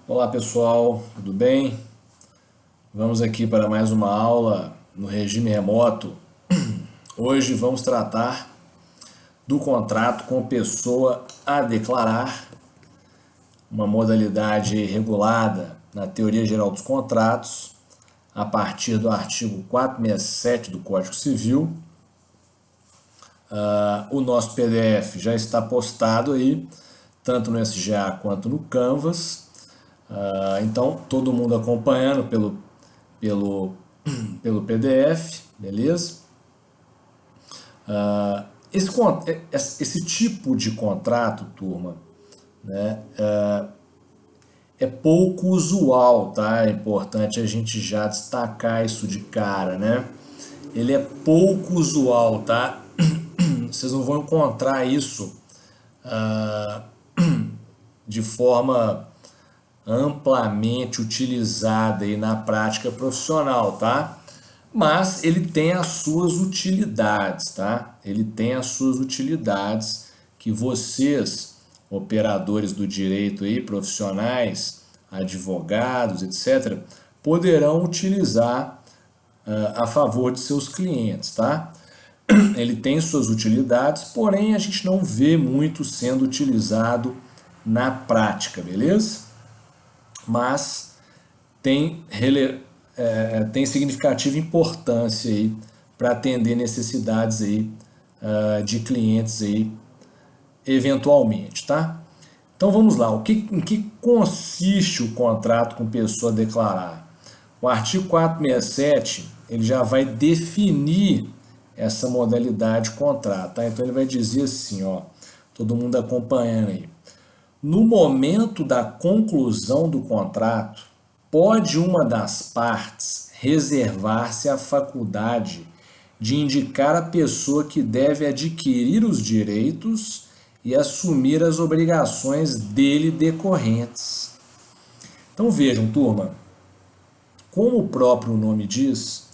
Olá pessoal, tudo bem? Vamos aqui para mais uma aula no regime remoto. Hoje vamos tratar do contrato com pessoa a declarar, uma modalidade regulada na teoria geral dos contratos, a partir do artigo 467 do Código Civil. O nosso PDF já está postado aí, tanto no SGA quanto no Canvas. Então, todo mundo acompanhando pelo, pelo PDF, beleza? Esse, esse tipo de contrato, turma, né, é pouco usual, tá? É importante a gente já destacar isso de cara, né? Ele é pouco usual, tá? Vocês não vão encontrar isso de forma amplamente utilizada aí na prática profissional, tá? Mas ele tem as suas utilidades, tá? Ele tem as suas utilidades que vocês, operadores do direito aí, profissionais, advogados, etc., poderão utilizar a favor de seus clientes, tá? Ele tem suas utilidades, porém a gente não vê muito sendo utilizado na prática, beleza? Mas tem, tem significativa importância aí para atender necessidades aí de clientes aí eventualmente, tá? Então vamos lá, em que consiste o contrato com pessoa a declarar? O artigo 467 ele já vai definir essa modalidade de contrato, tá? Então ele vai dizer assim, ó, todo mundo acompanhando aí. No momento da conclusão do contrato, pode uma das partes reservar-se a faculdade de indicar a pessoa que deve adquirir os direitos e assumir as obrigações dele decorrentes. Então vejam, turma, como o próprio nome diz,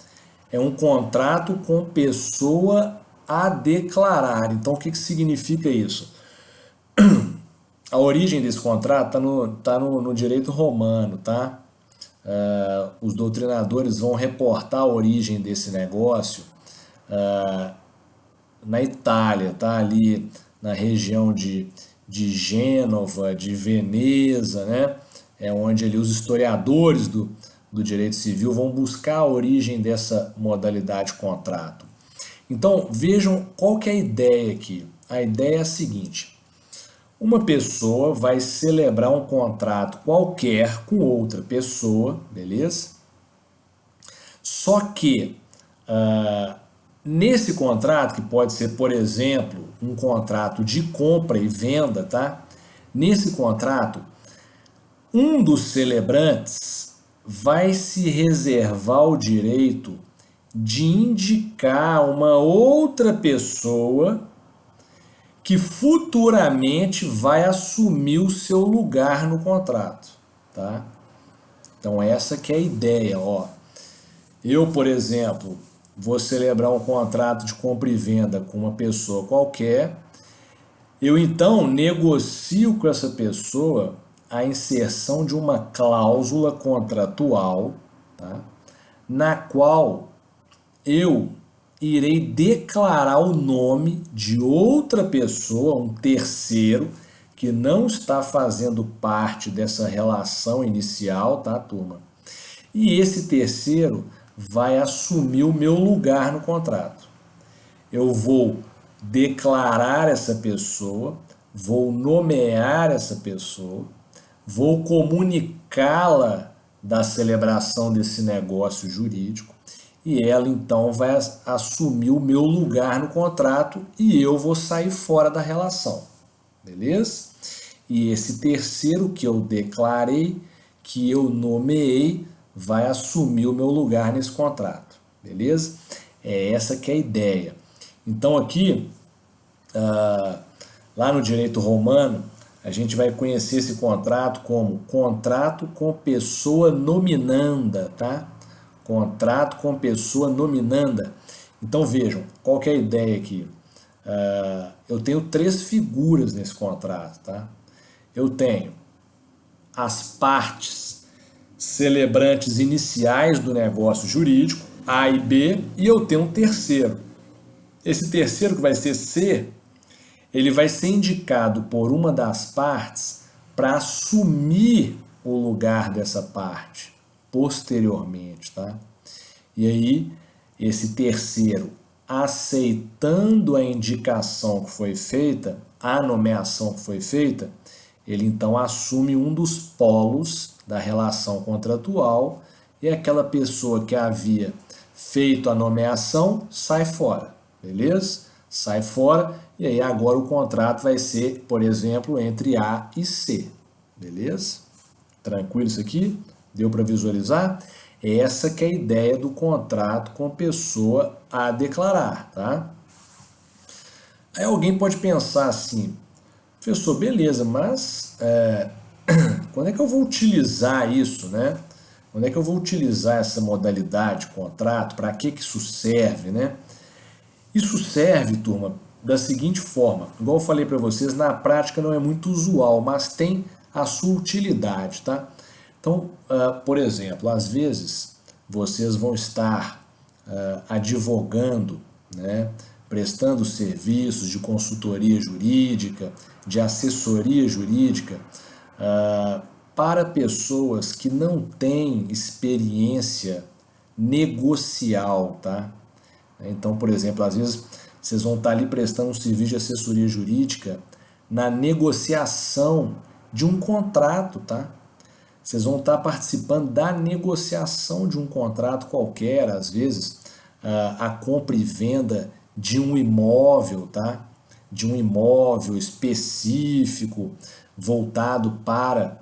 é um contrato com pessoa a declarar. Então o que significa isso? A origem desse contrato está no direito romano, tá? Os doutrinadores vão reportar a origem desse negócio na Itália, tá? Ali na região de Gênova, de Veneza, né? É onde ali os historiadores do direito civil vão buscar a origem dessa modalidade de contrato. Então vejam qual que é a ideia aqui. A ideia é a seguinte: uma pessoa vai celebrar um contrato qualquer com outra pessoa, beleza? Só que nesse contrato, que pode ser, por exemplo, um contrato de compra e venda, tá? Nesse contrato, um dos celebrantes vai se reservar o direito de indicar uma outra pessoa que futuramente vai assumir o seu lugar no contrato, tá? Então essa que é a ideia, ó. Eu, por exemplo, vou celebrar um contrato de compra e venda com uma pessoa qualquer. Eu então negocio com essa pessoa a inserção de uma cláusula contratual, tá? Na qual eu irei declarar o nome de outra pessoa, um terceiro, que não está fazendo parte dessa relação inicial, tá, turma? E esse terceiro vai assumir o meu lugar no contrato. Eu vou declarar essa pessoa, vou nomear essa pessoa, vou comunicá-la da celebração desse negócio jurídico e ela então vai assumir o meu lugar no contrato e eu vou sair fora da relação, beleza? E esse terceiro que eu declarei, que eu nomeei, vai assumir o meu lugar nesse contrato, beleza? É essa que é a ideia. Então aqui, lá no direito romano, a gente vai conhecer esse contrato como contrato com pessoa nominanda, tá? Contrato com pessoa nominanda. Então vejam, qual que é a ideia aqui? Eu tenho três figuras nesse contrato, tá? Eu tenho as partes celebrantes iniciais do negócio jurídico, A e B, e eu tenho um terceiro. Esse terceiro, que vai ser C, ele vai ser indicado por uma das partes para assumir o lugar dessa parte posteriormente, tá? E aí, esse terceiro, aceitando a indicação que foi feita, a nomeação que foi feita, ele então assume um dos polos da relação contratual e aquela pessoa que havia feito a nomeação sai fora, beleza? Sai fora e aí agora o contrato vai ser, por exemplo, entre A e C, beleza? Tranquilo isso aqui? Deu para visualizar? Essa que é a ideia do contrato com pessoa a declarar, tá? Aí alguém pode pensar assim, professor, beleza, mas quando é que eu vou utilizar isso, né? Quando é que eu vou utilizar essa modalidade de contrato? Para que isso serve, né? Isso serve, turma, da seguinte forma, igual eu falei para vocês, na prática não é muito usual, mas tem a sua utilidade, tá? Então, por exemplo, às vezes vocês vão estar advogando, né, prestando serviços de consultoria jurídica, de assessoria jurídica, para pessoas que não têm experiência negocial, tá? Então, por exemplo, às vezes vocês vão estar ali prestando um serviço de assessoria jurídica na negociação de um contrato, tá? Vocês vão estar participando da negociação de um contrato qualquer, às vezes a compra e venda de um imóvel, tá? De um imóvel específico voltado para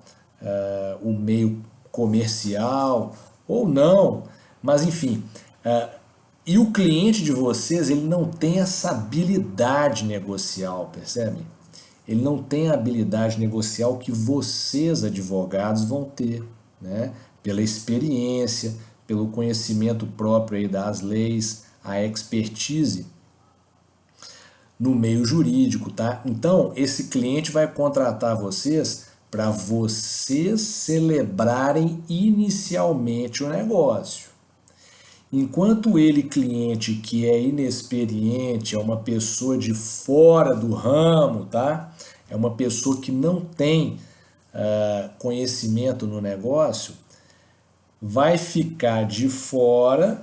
o meio comercial ou não, mas enfim. E o cliente de vocês, ele não tem essa habilidade negocial, percebem? Ele não tem a habilidade negocial que vocês, advogados, vão ter, né? Pela experiência, pelo conhecimento próprio aí das leis, a expertise no meio jurídico, tá? Então, esse cliente vai contratar vocês para vocês celebrarem inicialmente o negócio. Enquanto ele, cliente que é inexperiente, é uma pessoa de fora do ramo, tá? É uma pessoa que não tem conhecimento no negócio, vai ficar de fora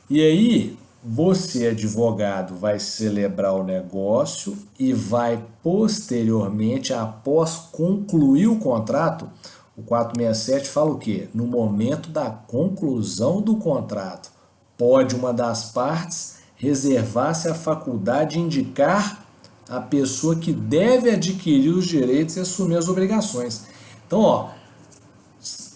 e aí você, advogado, vai celebrar o negócio e vai posteriormente, após concluir o contrato, o 467 fala o quê? No momento da conclusão do contrato, pode uma das partes reservar-se a faculdade de indicar a pessoa que deve adquirir os direitos e assumir as obrigações. Então, ó,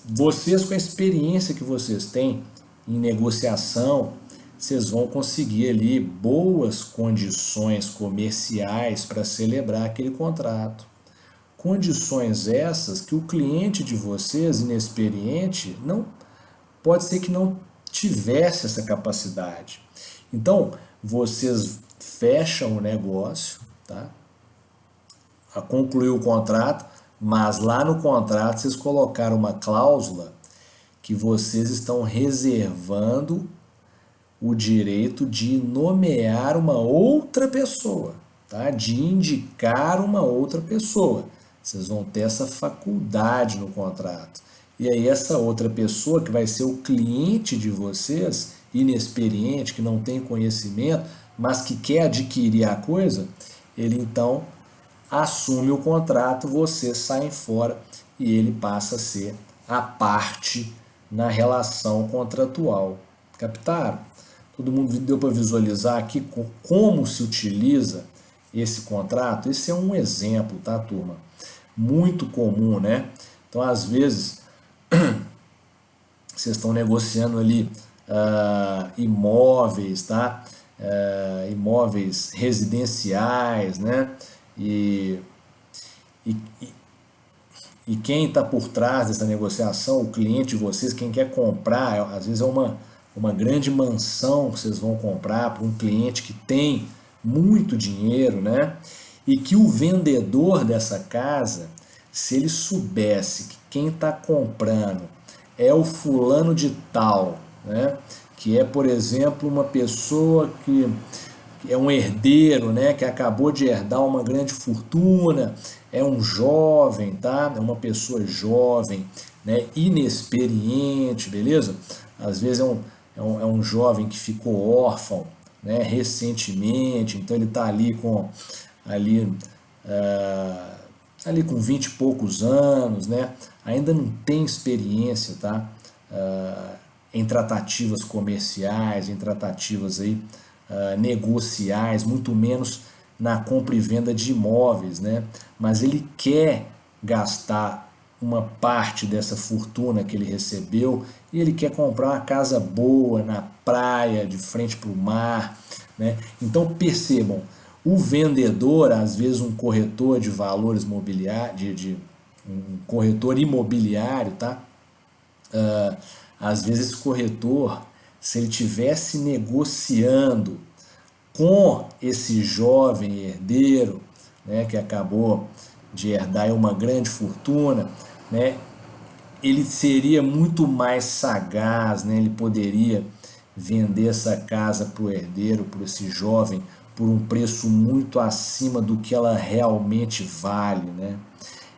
vocês com a experiência que vocês têm em negociação, vocês vão conseguir ali boas condições comerciais para celebrar aquele contrato. Condições essas que o cliente de vocês, inexperiente, não pode ser que não tivesse essa capacidade. Então, vocês fecham o negócio, tá? A concluir o contrato, mas lá no contrato vocês colocaram uma cláusula que vocês estão reservando o direito de nomear uma outra pessoa, tá? De indicar uma outra pessoa. Vocês vão ter essa faculdade no contrato. E aí essa outra pessoa, que vai ser o cliente de vocês, inexperiente, que não tem conhecimento, mas que quer adquirir a coisa, ele então assume o contrato, vocês saem fora e ele passa a ser a parte na relação contratual. Captaram? Todo mundo deu para visualizar aqui como se utiliza esse contrato? Esse é um exemplo, tá, turma? Muito comum, né? Então, às vezes, vocês estão negociando ali imóveis, tá? Imóveis residenciais, né? E quem está por trás dessa negociação, o cliente de vocês, quem quer comprar, às vezes é uma grande mansão que vocês vão comprar para um cliente que tem muito dinheiro, né? E que o vendedor dessa casa se ele soubesse que quem está comprando é o fulano de tal, né? Que é, por exemplo, uma pessoa que é um herdeiro, né, que acabou de herdar uma grande fortuna, é um jovem, tá? É uma pessoa jovem, né, inexperiente, beleza? Às vezes é um jovem que ficou órfão, né, recentemente, então ele está ali, ah, ali com 20 e poucos anos, né? Ainda não tem experiência, tá? Em tratativas comerciais, em tratativas aí, negociais, muito menos na compra e venda de imóveis, né? Mas ele quer gastar uma parte dessa fortuna que ele recebeu e ele quer comprar uma casa boa na praia, de frente para o mar, né? Então percebam, o vendedor, às vezes um corretor de valores imobiliários, um corretor imobiliário, tá? Às vezes esse corretor, se ele tivesse negociando com esse jovem herdeiro, né, que acabou de herdar uma grande fortuna, né, ele seria muito mais sagaz, né, ele poderia vender essa casa para o herdeiro, para esse jovem, por um preço muito acima do que ela realmente vale, né?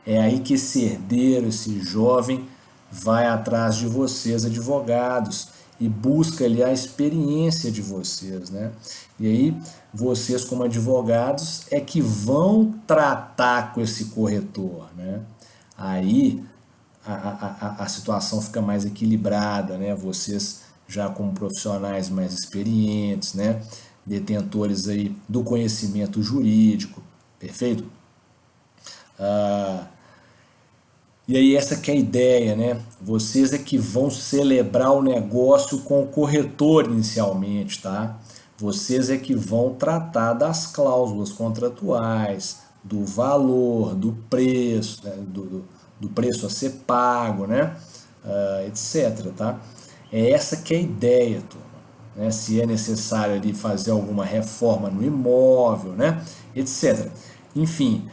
É aí que esse herdeiro, esse jovem, vai atrás de vocês, advogados, e busca ali a experiência de vocês, né? E aí, vocês como advogados é que vão tratar com esse corretor, né? Aí a situação fica mais equilibrada, né? Vocês já como profissionais mais experientes, né? Detentores aí do conhecimento jurídico, perfeito? E aí essa que é a ideia, né? Vocês é que vão celebrar o negócio com o corretor inicialmente, tá? Vocês é que vão tratar das cláusulas contratuais, do valor, do preço, né? do preço a ser pago, né? Etc, tá? É essa que é a ideia, turma. Né? Se é necessário ali fazer alguma reforma no imóvel, né? Etc. Enfim,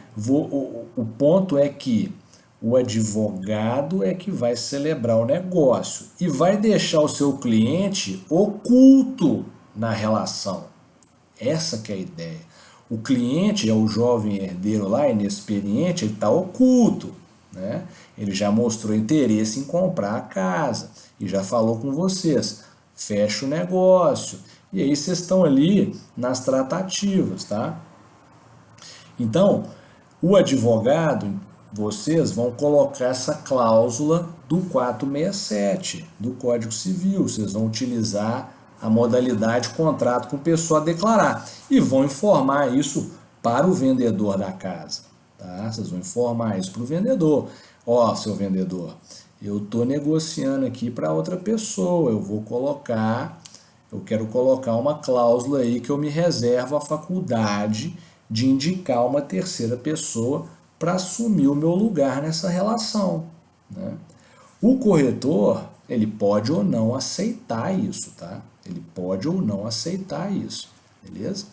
o ponto é que o advogado é que vai celebrar o negócio e vai deixar o seu cliente oculto na relação. Essa que é a ideia. O cliente é o jovem herdeiro lá, inexperiente, ele está oculto, né? Ele já mostrou interesse em comprar a casa e já falou com vocês. Fecha o negócio. E aí vocês estão ali nas tratativas, tá? Então, o advogado, vocês vão colocar essa cláusula do 467 do Código Civil. Vocês vão utilizar a modalidade contrato com pessoa a declarar e vão informar isso para o vendedor da casa. Tá? Vocês vão informar isso para o vendedor. Ó, seu vendedor, eu estou negociando aqui para outra pessoa, eu quero colocar uma cláusula aí que eu me reservo a faculdade de indicar uma terceira pessoa para assumir o meu lugar nessa relação, né? O corretor, ele pode ou não aceitar isso, tá? Ele pode ou não aceitar isso, beleza?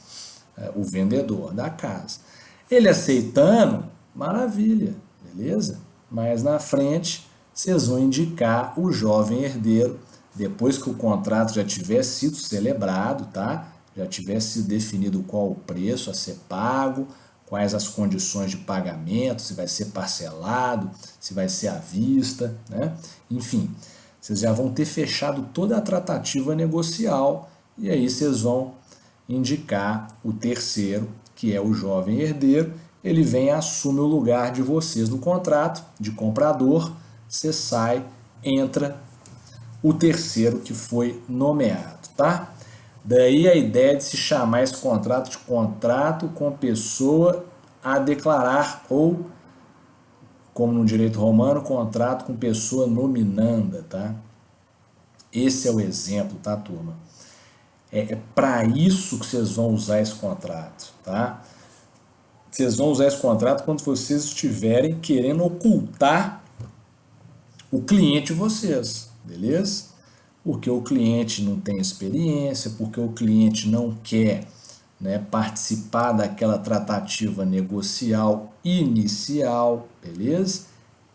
O vendedor da casa. Ele aceitando, maravilha, beleza? Mas na frente, vocês vão indicar o jovem herdeiro, depois que o contrato já tiver sido celebrado, tá? Já tiver sido definido qual o preço a ser pago, quais as condições de pagamento, se vai ser parcelado, se vai ser à vista, né? Enfim, vocês já vão ter fechado toda a tratativa negocial e aí vocês vão indicar o terceiro, que é o jovem herdeiro, ele vem e assume o lugar de vocês no contrato de comprador, você sai, entra o terceiro que foi nomeado, tá? Daí a ideia de se chamar esse contrato de contrato com pessoa a declarar ou, como no direito romano, contrato com pessoa nominanda, tá? Esse é o exemplo, tá, turma? É para isso que vocês vão usar esse contrato, tá? Vocês vão usar esse contrato quando vocês estiverem querendo ocultar o cliente de vocês, beleza? Porque o cliente não tem experiência, porque o cliente não quer né, participar daquela tratativa negocial inicial, beleza?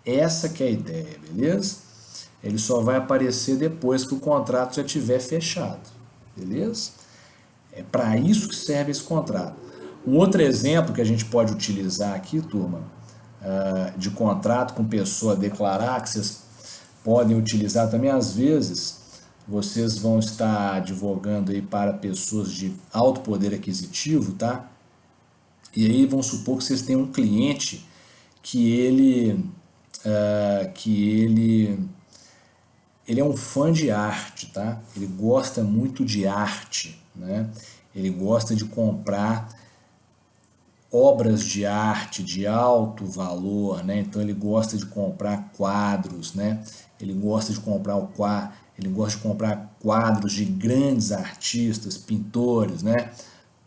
Essa que é a ideia, beleza? Ele só vai aparecer depois que o contrato já estiver fechado, beleza? É para isso que serve esse contrato. Um outro exemplo que a gente pode utilizar aqui, turma, de contrato com pessoa a declarar, que vocês podem utilizar também às vezes, vocês vão estar advogando aí para pessoas de alto poder aquisitivo, tá? E aí vamos supor que vocês têm um cliente que ele é um fã de arte, tá? Ele gosta muito de arte, né? Ele gosta de comprar obras de arte de alto valor, né? Então ele gosta de comprar quadros, né? Ele gosta de comprar quadros de grandes artistas, pintores, né?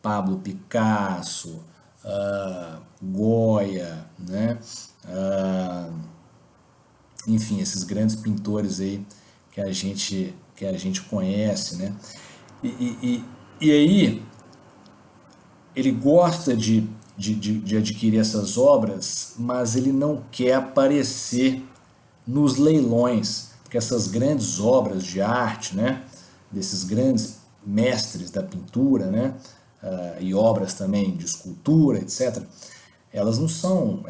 Pablo Picasso, Goya, né? Enfim, esses grandes pintores aí que a gente conhece, né? E aí ele gosta de adquirir essas obras, mas ele não quer aparecer nos leilões, porque essas grandes obras de arte, né, desses grandes mestres da pintura, né, e obras também de escultura, etc., elas são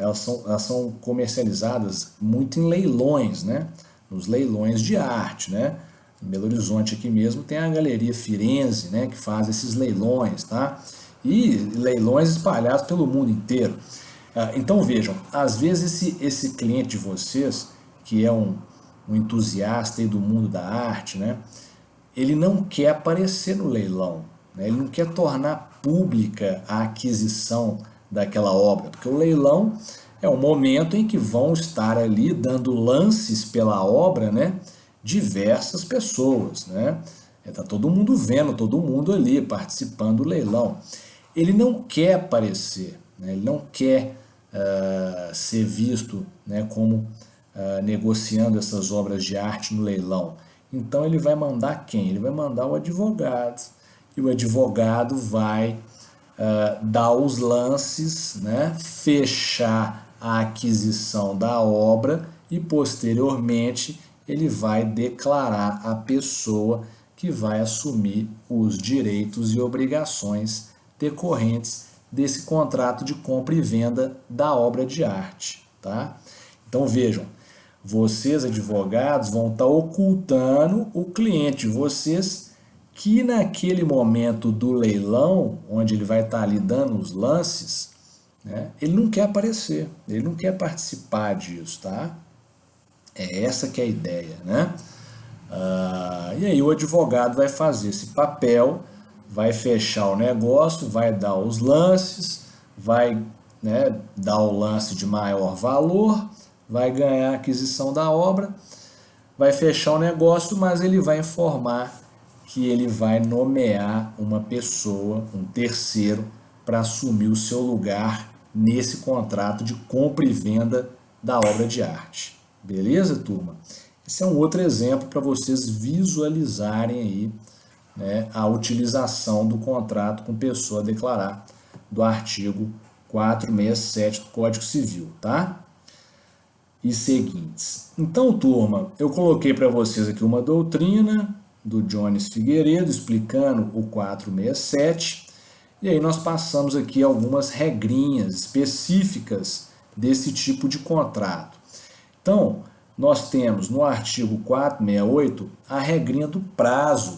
comercializadas muito em leilões, né, nos leilões de arte, né. Em Belo Horizonte aqui mesmo tem a Galeria Firenze, né, que faz esses leilões, tá? E leilões espalhados pelo mundo inteiro. Então vejam, às vezes esse cliente de vocês, que é um entusiasta aí do mundo da arte, né, ele não quer aparecer no leilão, né, ele não quer tornar pública a aquisição daquela obra, porque o leilão é o momento em que vão estar ali dando lances pela obra, né, diversas pessoas, né? Tá todo mundo vendo, todo mundo ali participando do leilão. Ele não quer aparecer, né? Ele não quer ser visto, né, como negociando essas obras de arte no leilão. Então ele vai mandar quem? Ele vai mandar o advogado. E o advogado vai dar os lances, né, fechar a aquisição da obra e posteriormente ele vai declarar a pessoa que vai assumir os direitos e obrigações decorrentes desse contrato de compra e venda da obra de arte, tá? Então vejam, vocês advogados vão estar ocultando o cliente de vocês que naquele momento do leilão, onde ele vai estar ali dando os lances, né, ele não quer aparecer, ele não quer participar disso, tá? É essa que é a ideia, né? E aí o advogado vai fazer esse papel, vai fechar o negócio, vai dar os lances, vai, né, dar o lance de maior valor, vai ganhar a aquisição da obra, vai fechar o negócio, mas ele vai informar que ele vai nomear uma pessoa, um terceiro, para assumir o seu lugar nesse contrato de compra e venda da obra de arte. Beleza, turma? Esse é um outro exemplo para vocês visualizarem aí, né, a utilização do contrato com pessoa a declarar do artigo 467 do Código Civil, tá? E seguintes. Então, turma, eu coloquei para vocês aqui uma doutrina do Jones Figueiredo explicando o 467, e aí nós passamos aqui algumas regrinhas específicas desse tipo de contrato. Então, nós temos no artigo 468 a regrinha do prazo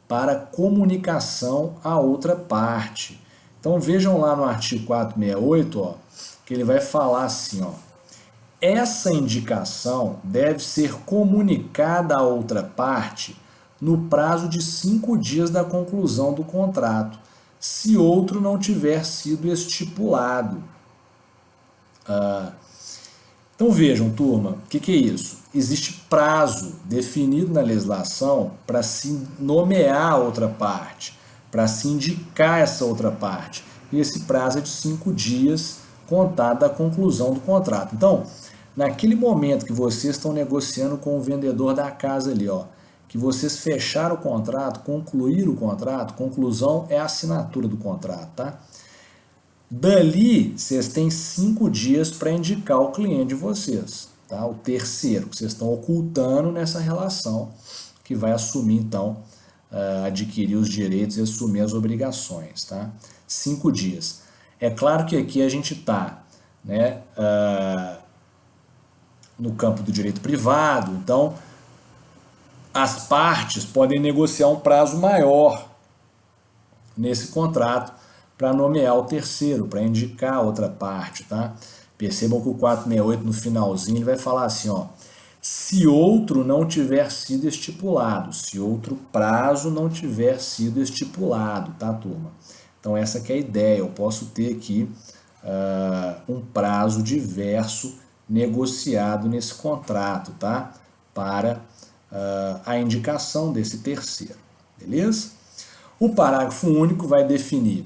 para comunicação à outra parte. Então vejam lá no artigo 468, ó, que ele vai falar assim, ó: essa indicação deve ser comunicada à outra parte no prazo de 5 dias da conclusão do contrato, se outro não tiver sido estipulado. Então vejam, turma, o que é isso? Existe prazo definido na legislação para se nomear a outra parte, para se indicar essa outra parte. E esse prazo é de 5 dias contado da conclusão do contrato. Então, naquele momento que vocês estão negociando com o vendedor da casa ali, ó, que vocês fecharam o contrato, concluíram o contrato, conclusão é a assinatura do contrato, tá? Dali, vocês têm 5 dias para indicar o cliente de vocês, tá? O terceiro, que vocês estão ocultando nessa relação, que vai assumir, então, adquirir os direitos e assumir as obrigações, tá? 5 dias. É claro que aqui a gente está, né, no campo do direito privado, então as partes podem negociar um prazo maior nesse contrato para nomear o terceiro, para indicar a outra parte, tá? Percebam que o 468 no finalzinho ele vai falar assim, ó, se outro não tiver sido estipulado, se outro prazo não tiver sido estipulado, tá, turma? Então essa que é a ideia, eu posso ter aqui um prazo diverso negociado nesse contrato, tá? Para a indicação desse terceiro, beleza? O parágrafo único vai definir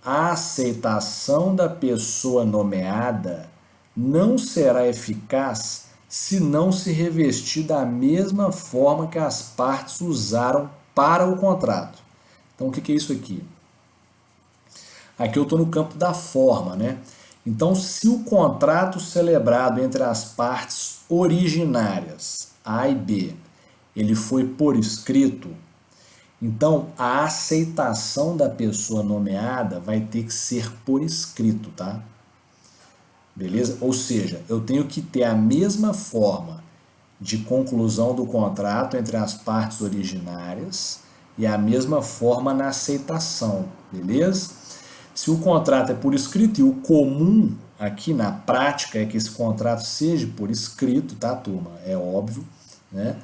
a aceitação da pessoa nomeada não será eficaz se não se revestir da mesma forma que as partes usaram para o contrato. Então, o que é isso aqui? Aqui eu estou no campo da forma, né? Então, se o contrato celebrado entre as partes originárias, A e B, ele foi por escrito, então a aceitação da pessoa nomeada vai ter que ser por escrito, tá? Beleza? Ou seja, eu tenho que ter a mesma forma de conclusão do contrato entre as partes originárias e a mesma forma na aceitação, beleza? Se o contrato é por escrito, e o comum aqui na prática é que esse contrato seja por escrito, tá, turma? É óbvio, né?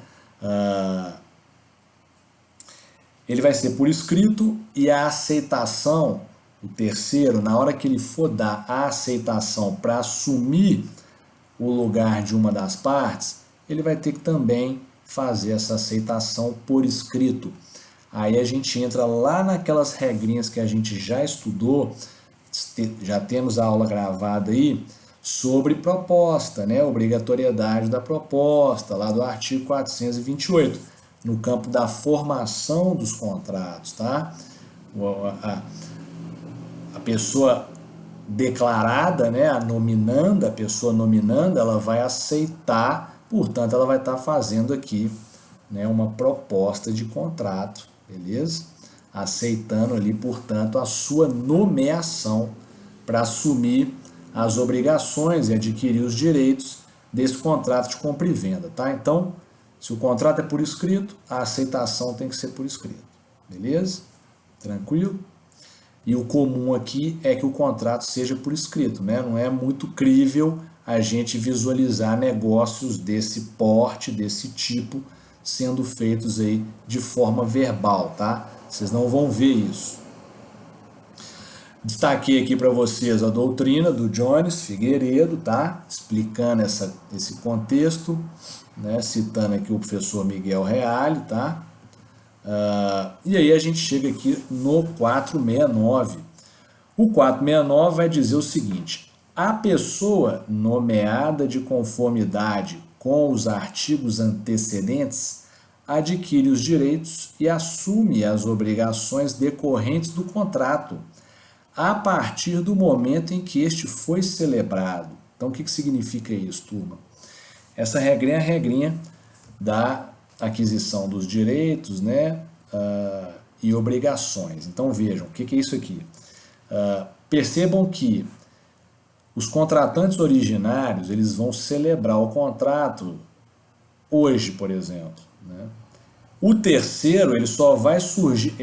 Ele vai ser por escrito e a aceitação, o terceiro, na hora que ele for dar a aceitação para assumir o lugar de uma das partes, ele vai ter que também fazer essa aceitação por escrito. Aí a gente entra lá naquelas regrinhas que a gente já estudou, já temos a aula gravada aí, sobre proposta, né? Obrigatoriedade da proposta, lá do artigo 428, no campo da formação dos contratos, tá? A pessoa declarada, né, a pessoa nominanda, ela vai aceitar, portanto, ela vai estar fazendo aqui, né, uma proposta de contrato, beleza? Aceitando ali, portanto, a sua nomeação para assumir as obrigações e adquirir os direitos desse contrato de compra e venda, tá? Então, se o contrato é por escrito, a aceitação tem que ser por escrito, beleza? Tranquilo? E o comum aqui é que o contrato seja por escrito, né? Não é muito crível a gente visualizar negócios desse porte, desse tipo, sendo feitos aí de forma verbal, tá? Vocês não vão ver isso. Destaquei aqui para vocês a doutrina do Jones Figueiredo, tá? Explicando esse contexto, né? Citando aqui o professor Miguel Reale, tá? E aí a gente chega aqui no 469. O 469 vai dizer o seguinte: a pessoa nomeada de conformidade com os artigos antecedentes adquire os direitos e assume as obrigações decorrentes do contrato, a partir do momento em que este foi celebrado. Então, o que significa isso, turma? Essa regrinha é a regrinha da aquisição dos direitos, né, e obrigações. Então, vejam, o que é isso aqui? Percebam que os contratantes originários, eles vão celebrar o contrato hoje, por exemplo, né? O terceiro, ele só vai surgir,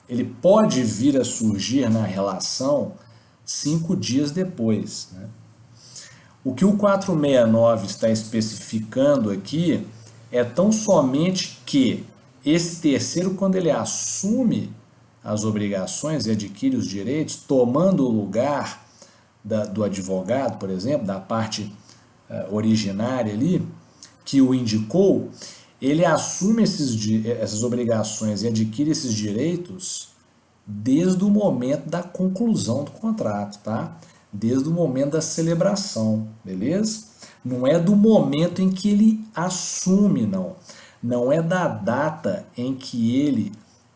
ele pode vir a surgir na relação 5 dias depois, né? O que o 469 está especificando aqui é tão somente que esse terceiro, quando ele assume as obrigações e adquire os direitos, tomando o lugar do advogado, por exemplo, da parte originária ali, que o indicou, ele assume essas obrigações e adquire esses direitos desde o momento da conclusão do contrato, tá? Desde o momento da celebração, beleza? Não é do momento em que ele assume, não. não é da data em que ele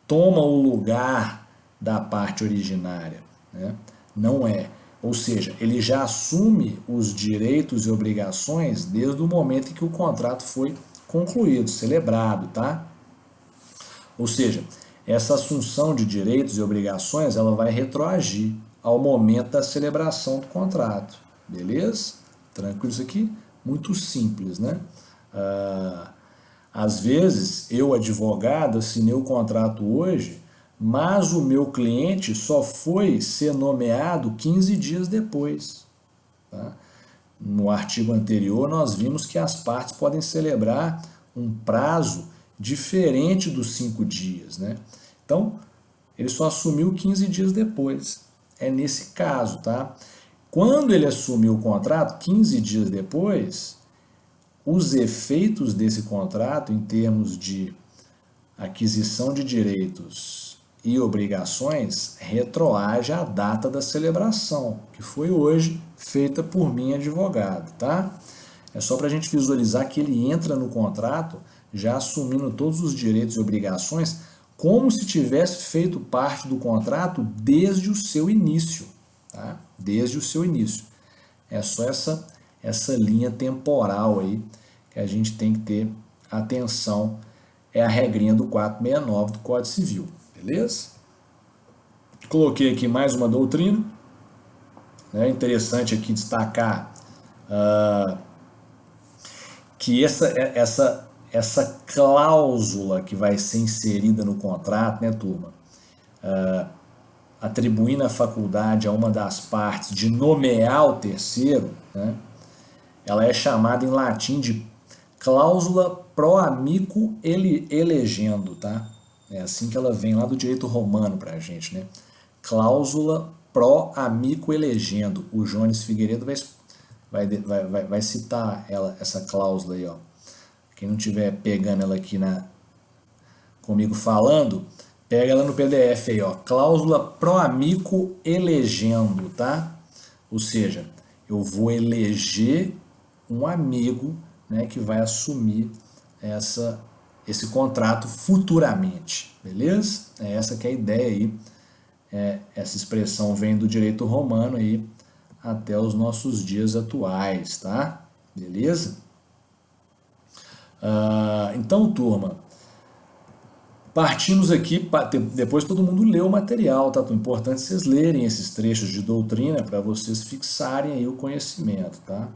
toma o lugar da parte originária, né? Não é. Ou seja, ele já assume os direitos e obrigações desde o momento em que o contrato foi concluído, celebrado, tá? Ou seja, essa assunção de direitos e obrigações, ela vai retroagir ao momento da celebração do contrato, beleza? Tranquilo isso aqui? Muito simples, né? Às vezes, eu, advogado, assinei o contrato hoje, mas o meu cliente só foi ser nomeado 15 dias depois. Tá? No artigo anterior, nós vimos que as partes podem celebrar um prazo diferente dos 5 dias. Né? Então, ele só assumiu 15 dias depois. É nesse caso, tá? Quando ele assumiu o contrato, 15 dias depois, os efeitos desse contrato em termos de aquisição de direitos e obrigações retroage à data da celebração, que foi hoje feita por mim, advogado, tá? É só para a gente visualizar que ele entra no contrato já assumindo todos os direitos e obrigações como se tivesse feito parte do contrato desde o seu início, tá? Desde o seu início. É só essa linha temporal aí que a gente tem que ter atenção. É a regrinha do 469 do Código Civil, beleza? Coloquei aqui mais uma doutrina. É interessante aqui destacar que essa cláusula que vai ser inserida no contrato, né, turma? Atribuindo a faculdade a uma das partes de nomear o terceiro, né, ela é chamada em latim de cláusula pro amico elegendo, tá? É assim que ela vem lá do direito romano pra gente, né? Cláusula pro amico elegendo. O Jones Figueiredo vai citar essa cláusula aí, ó. Quem não tiver pegando ela aqui comigo falando, pega ela no PDF aí, ó. Cláusula pro amico elegendo, tá? Ou seja, eu vou eleger um amigo, né, que vai assumir esse contrato futuramente, beleza? É essa que é a ideia aí. Essa expressão vem do direito romano aí até os nossos dias atuais, tá? Beleza? Então, turma, partimos aqui, depois todo mundo lê o material, tá? Então, é importante vocês lerem esses trechos de doutrina para vocês fixarem aí o conhecimento, tá?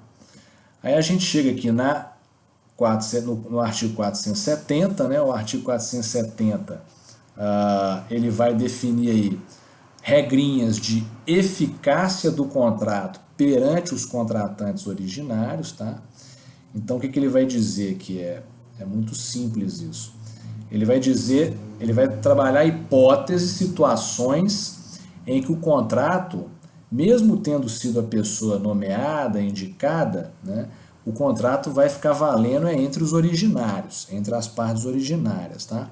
Aí a gente chega aqui no artigo 470, né? O artigo 470, ele vai definir aí regrinhas de eficácia do contrato perante os contratantes originários, tá? Então, o que ele vai dizer que é muito simples isso. Ele vai trabalhar hipóteses, situações em que o contrato, mesmo tendo sido a pessoa nomeada, indicada, né, o contrato vai ficar valendo entre os originários, entre as partes originárias, tá?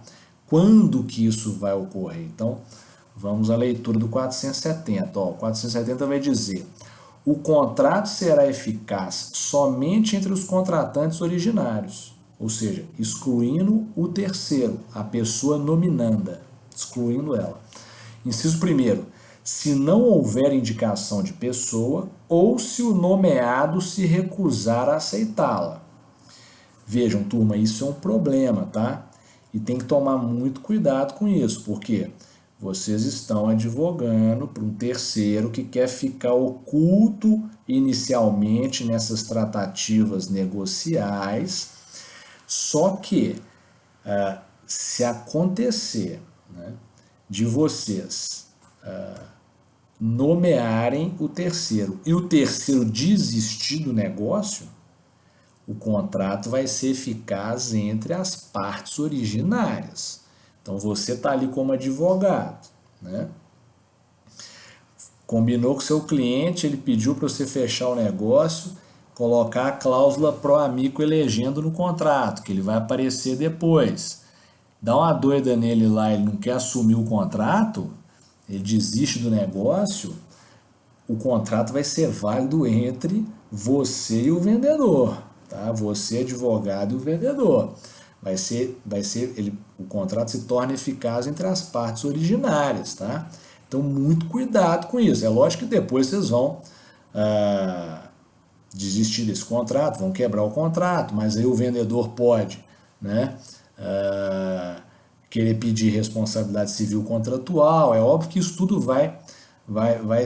Quando que isso vai ocorrer? Então, vamos à leitura do 470. Ó, o 470 vai dizer: o contrato será eficaz somente entre os contratantes originários, ou seja, excluindo o terceiro, a pessoa nominanda, excluindo ela. Inciso 1º, se não houver indicação de pessoa ou se o nomeado se recusar a aceitá-la. Vejam, turma, isso é um problema, tá? E tem que tomar muito cuidado com isso, porque vocês estão advogando para um terceiro que quer ficar oculto inicialmente nessas tratativas negociais. Só que, se acontecer, né, de vocês nomearem o terceiro e o terceiro desistir do negócio, o contrato vai ser eficaz entre as partes originárias. Então você está ali como advogado, né? Combinou com seu cliente, ele pediu para você fechar o negócio, colocar a cláusula pro amico elegendo no contrato, que ele vai aparecer depois. Dá uma doida nele lá, ele não quer assumir o contrato, ele desiste do negócio, o contrato vai ser válido entre você e o vendedor, tá? Você, advogado, e o vendedor. o contrato se torna eficaz entre as partes originárias, tá? Então, muito cuidado com isso. É lógico que depois vocês vão desistir desse contrato, vão quebrar o contrato, mas aí o vendedor pode, né, querer pedir responsabilidade civil contratual. É óbvio que isso tudo vai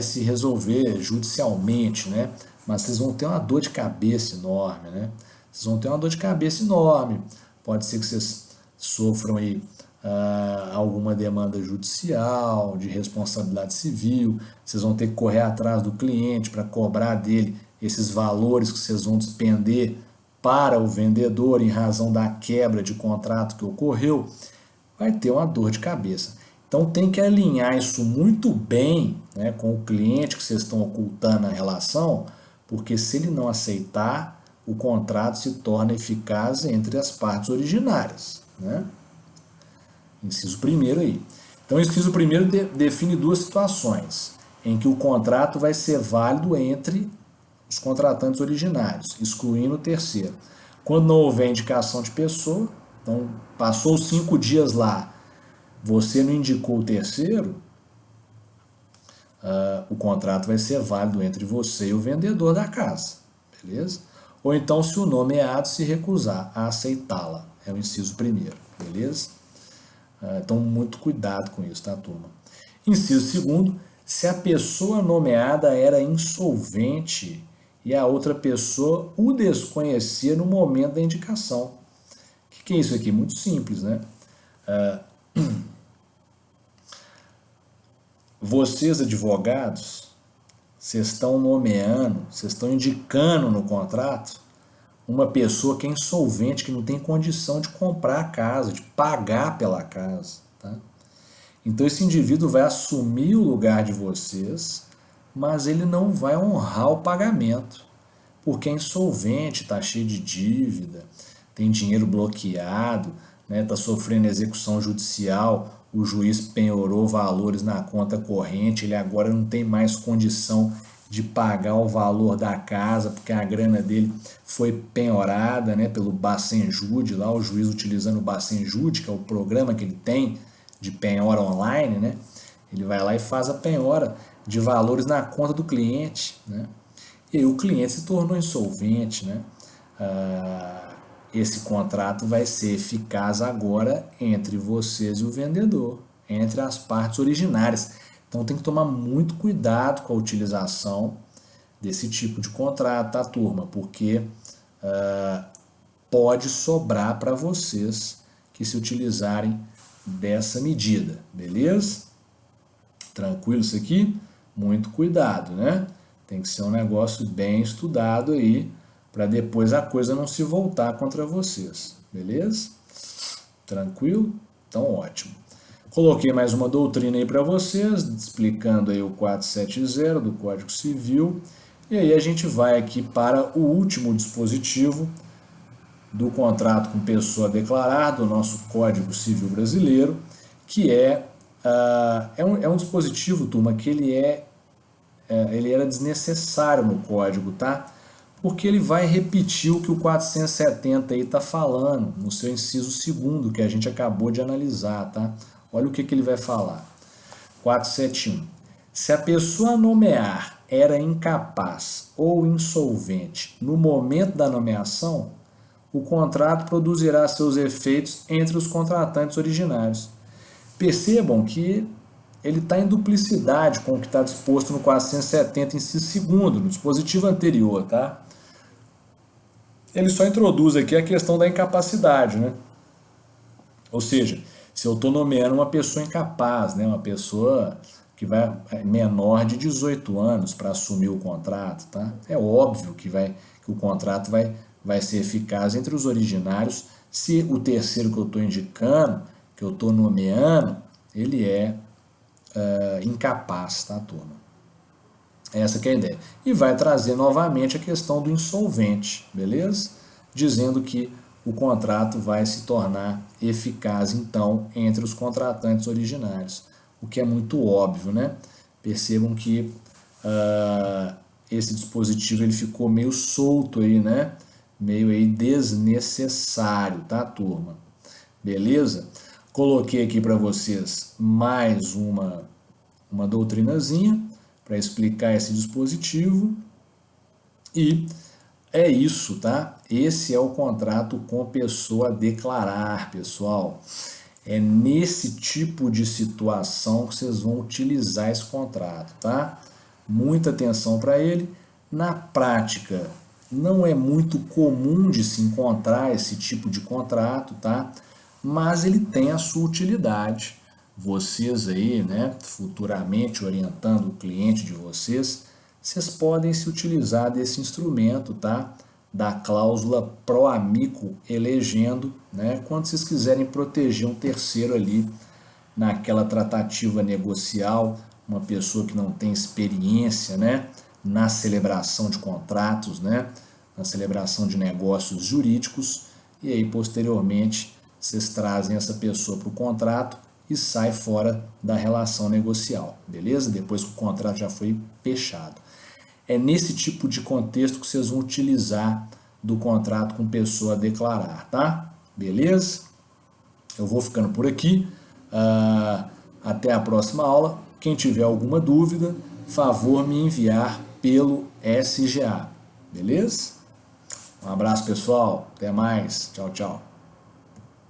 se resolver judicialmente, né? Mas vocês vão ter uma dor de cabeça enorme, né? Vocês vão ter uma dor de cabeça enorme. Pode ser que vocês sofram aí alguma demanda judicial, de responsabilidade civil. Vocês vão ter que correr atrás do cliente para cobrar dele esses valores que vocês vão despender para o vendedor em razão da quebra de contrato que ocorreu. Vai ter uma dor de cabeça. Então tem que alinhar isso muito bem, né, com o cliente que vocês estão ocultando a relação, porque se ele não aceitar, o contrato se torna eficaz entre as partes originárias, né? Inciso primeiro aí. Então, o inciso primeiro define duas situações em que o contrato vai ser válido entre os contratantes originários, excluindo o terceiro. Quando não houver indicação de pessoa, então passou 5 dias lá, você não indicou o terceiro, o contrato vai ser válido entre você e o vendedor da casa, beleza? Ou então, se o nomeado se recusar a aceitá-la, é o inciso primeiro, beleza? Então, muito cuidado com isso, tá, turma? Inciso segundo, se a pessoa nomeada era insolvente e a outra pessoa o desconhecia no momento da indicação. O que é isso aqui? Muito simples, né? Vocês, advogados, vocês estão nomeando, vocês estão indicando no contrato uma pessoa que é insolvente, que não tem condição de comprar a casa, de pagar pela casa, tá? Então esse indivíduo vai assumir o lugar de vocês, mas ele não vai honrar o pagamento, porque é insolvente, está cheio de dívida, tem dinheiro bloqueado, né, está sofrendo execução judicial, o juiz penhorou valores na conta corrente, ele agora não tem mais condição de pagar o valor da casa, porque a grana dele foi penhorada, né, pelo Bacenjude, lá o juiz utilizando o Bacenjude, que é o programa que ele tem de penhora online, né, ele vai lá e faz a penhora de valores na conta do cliente, né, e aí o cliente se tornou insolvente, né, esse contrato vai ser eficaz agora entre vocês e o vendedor, entre as partes originárias. Então tem que tomar muito cuidado com a utilização desse tipo de contrato, tá, turma? Porque pode sobrar para vocês que se utilizarem dessa medida, beleza? Tranquilo isso aqui? Muito cuidado, né? Tem que ser um negócio bem estudado aí, para depois a coisa não se voltar contra vocês, beleza? Tranquilo? Então, ótimo. Coloquei mais uma doutrina aí para vocês, explicando aí o 470 do Código Civil, e aí a gente vai aqui para o último dispositivo do contrato com pessoa declarada, do nosso Código Civil brasileiro, que é um dispositivo, turma, que ele era desnecessário no código, tá? Porque ele vai repetir o que o 470 aí está falando, no seu inciso segundo, que a gente acabou de analisar, tá? Olha o que ele vai falar. 471. Se a pessoa a nomear era incapaz ou insolvente no momento da nomeação, o contrato produzirá seus efeitos entre os contratantes originários. Percebam que ele está em duplicidade com o que está disposto no 470, inciso segundo, no dispositivo anterior, tá? Ele só introduz aqui a questão da incapacidade, né? Ou seja, se eu estou nomeando uma pessoa incapaz, né, uma pessoa que vai menor de 18 anos para assumir o contrato, tá? É óbvio que o contrato vai ser eficaz entre os originários se o terceiro que eu estou indicando, que eu estou nomeando, ele é incapaz, tá, turma? Essa que é a ideia. E vai trazer novamente a questão do insolvente, beleza? Dizendo que o contrato vai se tornar eficaz, então, entre os contratantes originários. O que é muito óbvio, né? Percebam que esse dispositivo ele ficou meio solto aí, né? Meio aí desnecessário, tá, turma? beleza? Coloquei aqui para vocês mais uma doutrinazinha para explicar esse dispositivo e é isso, tá? Esse é o contrato com pessoa a declarar, pessoal. É nesse tipo de situação que vocês vão utilizar esse contrato, tá? Muita atenção para ele. Na prática, não é muito comum de se encontrar esse tipo de contrato, tá? Mas ele tem a sua utilidade. Vocês aí, né, futuramente orientando o cliente de vocês, vocês podem se utilizar desse instrumento, tá? Da cláusula pro amico elegendo, né? Quando vocês quiserem proteger um terceiro ali naquela tratativa negocial, uma pessoa que não tem experiência, né? Na celebração de contratos, né? Na celebração de negócios jurídicos, e aí posteriormente vocês trazem essa pessoa para o contrato e sai fora da relação negocial, beleza? Depois que o contrato já foi fechado. É nesse tipo de contexto que vocês vão utilizar do contrato com pessoa a declarar, tá? Beleza? Eu vou ficando por aqui. Até a próxima aula. Quem tiver alguma dúvida, favor me enviar pelo SGA. Beleza? Um abraço, pessoal. Até mais. Tchau, tchau.